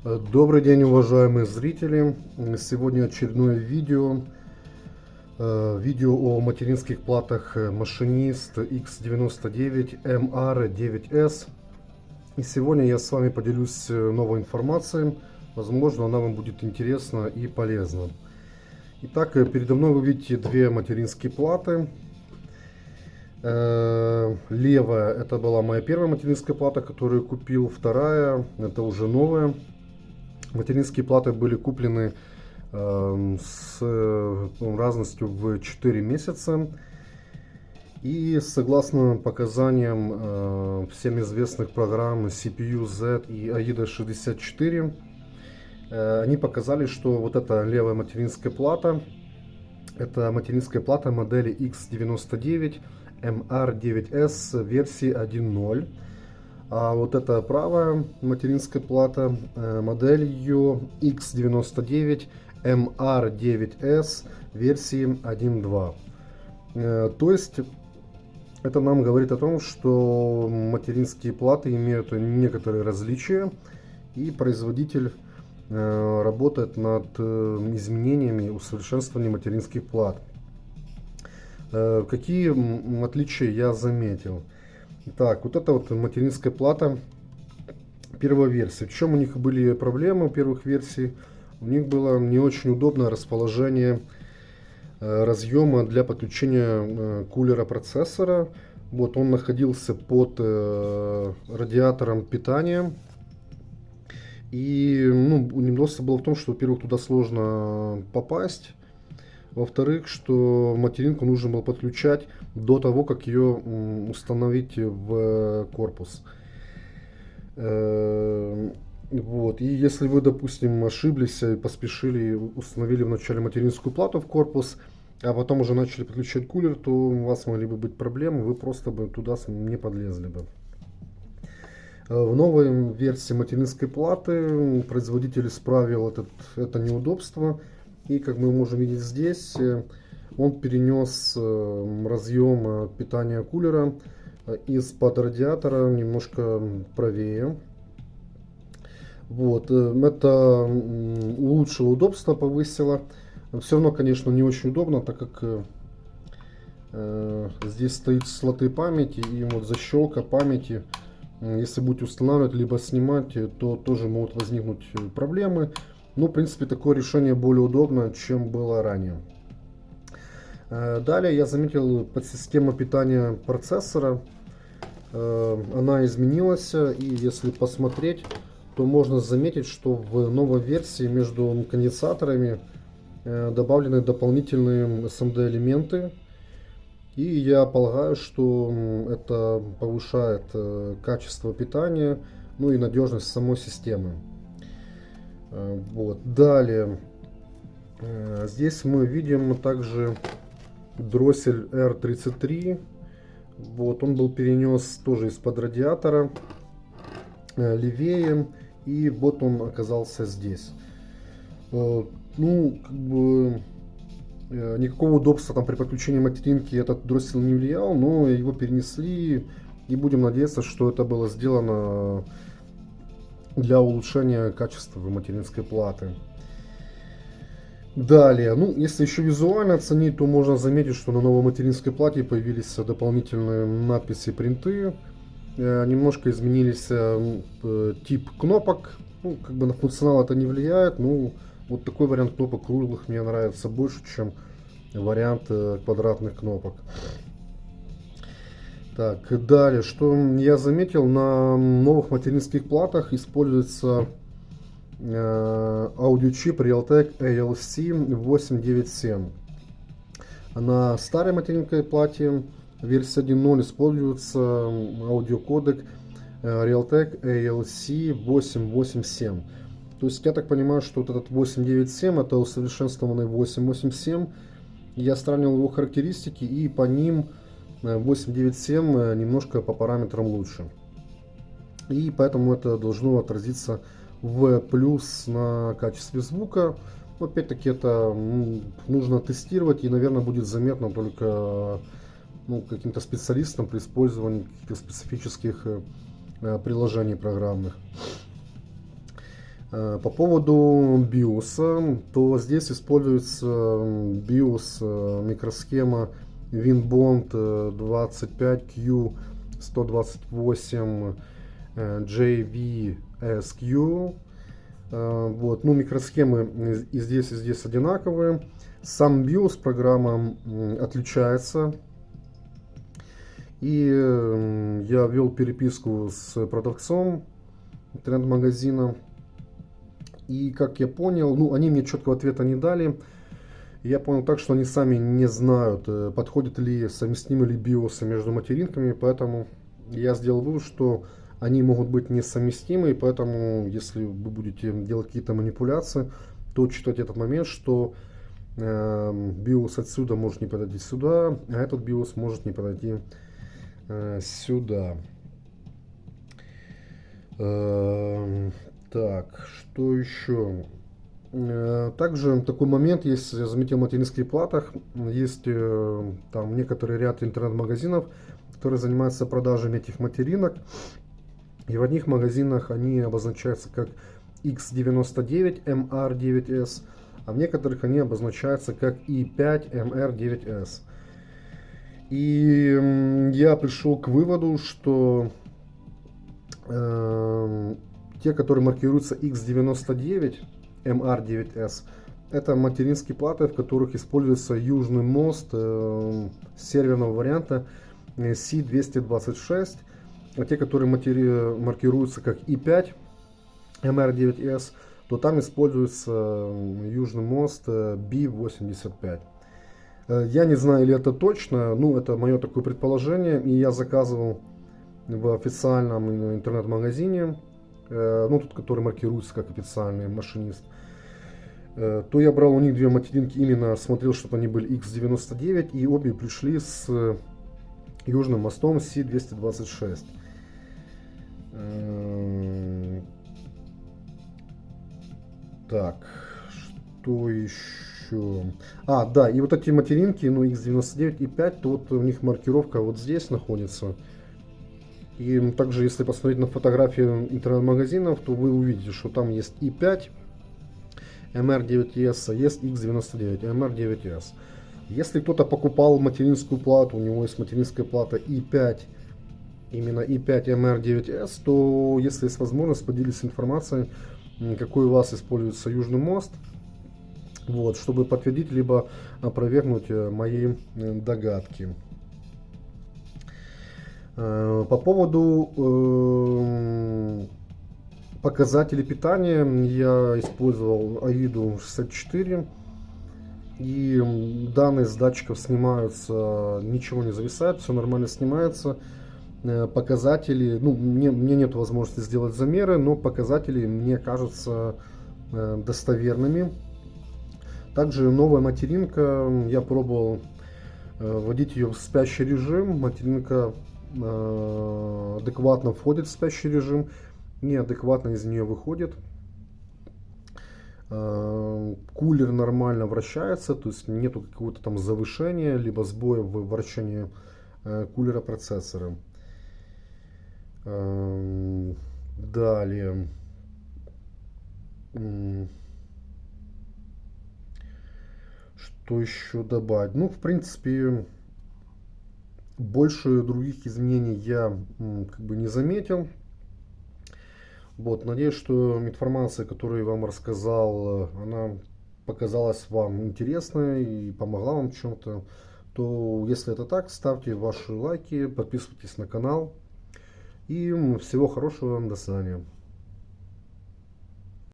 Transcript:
Добрый день, уважаемые зрители! Сегодня очередное видео. Видео о материнских платах Machinist X99 MR9S. И сегодня я с вами поделюсь новой информацией. Возможно, она вам будет интересна и полезна. Итак, передо мной вы видите две материнские платы. Левая — это была моя первая материнская плата, которую я купил. Вторая — это уже новая. Материнские платы были куплены с разностью в 4 месяца. И согласно показаниям всем известных программ CPU-Z и AIDA64, они показали, что вот эта левая материнская плата, это материнская плата модели X99 MR9S версии 1.0. А вот эта правая материнская плата, модель ее X99 MR9S версии 1.2. То есть это нам говорит о том, что материнские платы имеют некоторые различия, и производитель работает над изменениями и усовершенствованием материнских плат. Какие отличия я заметил? Так, вот это вот материнская плата первой версии. В чем у них были проблемы у первых версий? У них было не очень удобное расположение разъема для подключения кулера процессора. Вот он находился под радиатором питания. И неудобство было в том, что, во-первых, туда сложно попасть. Во-вторых, что материнку нужно было подключать до того, как ее установить в корпус. Вот. И если вы, допустим, ошиблись и поспешили, установили вначале материнскую плату в корпус, а потом уже начали подключать кулер, то у вас могли бы быть проблемы, вы просто бы туда не подлезли бы. В новой версии материнской платы производитель исправил это неудобство. И как мы можем видеть здесь, он перенес разъем питания кулера из-под радиатора немножко правее. Вот. Это улучшило удобство, повысило. Все равно, конечно, не очень удобно, так как здесь стоит слоты памяти, и вот защелка памяти, если будете устанавливать либо снимать, то тоже могут возникнуть проблемы. Ну, в принципе, такое решение более удобно, чем было ранее. Далее я заметил подсистему питания процессора. Она изменилась, и если посмотреть, то можно заметить, что в новой версии между конденсаторами добавлены дополнительные SMD элементы. И я полагаю, что это повышает качество питания, ну и надежность самой системы. Вот. Далее здесь мы видим также дроссель R33. Вот. Он был перенес тоже из-под радиатора левее, и вот он оказался здесь. Никакого удобства там при подключении материнки этот дроссель не влиял, но его перенесли, и будем надеяться, что это было сделано для улучшения качества материнской платы. Далее, если еще визуально оценить, то можно заметить, что на новой материнской плате появились дополнительные надписи, принты. Немножко изменились тип кнопок. На функционал это не влияет. Вот такой вариант кнопок круглых мне нравится больше, чем вариант квадратных кнопок. Так, далее, что я заметил, на новых материнских платах используется аудиочип Realtek ALC897. На старой материнской плате версии 1.0 используется аудиокодек Realtek ALC887. То есть я так понимаю, что вот этот 897 это усовершенствованный 887. Я сравнил его характеристики, и по ним 897 немножко по параметрам лучше. И поэтому это должно отразиться в плюс на качестве звука. Опять-таки это нужно тестировать, и, наверное, будет заметно только каким-то специалистам при использовании каких-то специфических приложений программных. По поводу BIOS, то здесь используется BIOS микросхема WinBond 25Q128 JVSQ. Вот, ну, микросхемы и здесь одинаковые. Сам BIOS программа отличается. И я вел переписку с продавцом интернет-магазина. И как я понял, ну, они мне четкого ответа не дали. Я понял так, что они сами не знают, подходит ли, совместимы ли биосы между материнками. Поэтому я сделал вывод, что они могут быть несовместимы. И поэтому, если вы будете делать какие-то манипуляции, то учитывайте этот момент, что биос отсюда может не подойти сюда, а этот биос может не подойти сюда. Так, что еще? Также такой момент есть, я заметил в материнских платах, есть там некоторый ряд интернет-магазинов, которые занимаются продажами этих материнок. И в одних магазинах они обозначаются как X99MR9S, а в некоторых они обозначаются как I5MR9S. И я пришел к выводу, что те, которые маркируются X99 MR9S, это материнские платы, в которых используется южный мост серверного варианта C226. А те, которые маркируются как I5 MR9S, то там используется южный мост B85. Я не знаю, ли это точно, ну, это мое такое предположение, и я заказывал в официальном интернет-магазине, ну, тут, который маркируется как официальный машинист, то я брал у них две материнки, именно смотрел, чтобы они были X99, и обе пришли с южным мостом C226. Так, что еще? А, да, и вот эти материнки, ну, X99 и 5, то вот у них маркировка вот здесь находится. И также, если посмотреть на фотографии интернет-магазинов, то вы увидите, что там есть i5 MR9S, а есть X99 MR9S. Если кто-то покупал материнскую плату, у него есть материнская плата i5, именно i5 MR9S, то, если есть возможность, поделитесь информацией, какой у вас используется южный мост, вот, чтобы подтвердить либо опровергнуть мои догадки. По поводу показателей питания я использовал AIDU 64, и данные с датчиков снимаются, ничего не зависает, все нормально снимается. Показатели, ну, мне нет возможности сделать замеры, но показатели мне кажутся достоверными. Также новая материнка, я пробовал вводить ее в спящий режим. Материнка адекватно входит в спящий режим, неадекватно из нее выходит. Кулер нормально вращается, то есть нету какого-то там завышения либо сбоя в вращении кулера процессора. Далее, что еще добавить? Ну, в принципе, больше других изменений я как бы не заметил. Вот, надеюсь, что информация, которую я вам рассказал, она показалась вам интересной и помогла вам в чем-то. То, если это так, ставьте ваши лайки, подписывайтесь на канал. И всего хорошего, до свидания.